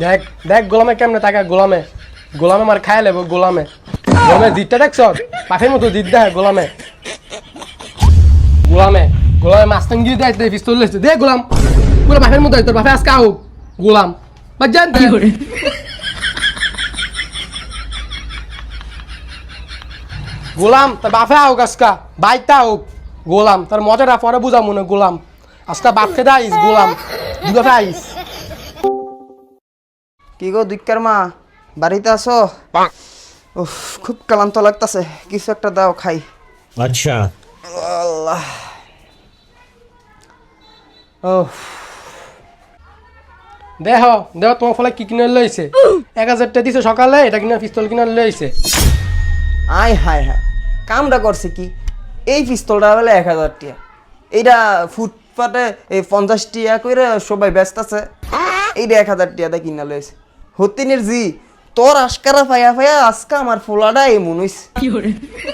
দেখ দেখ গোলামে কেমনে টাকা গোলামে গোলামে মার খায় লেব গোলামে গোলামে জিতটা দেখছ পাখের মতো জিত দেয় গোলামে গোলামে গোলামে মাস্তান গিয়ে দেয় পিস্তল লেছে দে গোলাম পুরো বাপের মতো তোর বাপে আজকে আউক গোলাম বা জান কি করে গোলাম তোর বাপে আউক আজকা বাইকটা আউক গোলাম তোর মজাটা পরে বুঝা মনে গোলাম আজকা বাপকে দাইস গোলাম দুটো আইস কি গো দুইকার মা বাড়িতে আসো? উফ, খুব ক্লান্ত লাগতাছে, কিছু একটা দাও খাই। अच्छा আল্লাহ ও দেহ দেহ তোমার ফলে কি কিনে লইছে 1000 দিছে সকালে এটা কিনা পিস্তল কিনা লইছে আয় হায় হায় কামটা করছে কি? এই পিস্তলটা হলে 1000 টাকা, এইটা ফুটপাতে এই 50 টাকা করে সবাই ব্যস্ত আছে, এইটা 1000 টাকা কিনা লইছে। হতিনের জি তোর আজকারা ফায়া ফায়া আজকা আমার ফোলাটা এমন হইছে।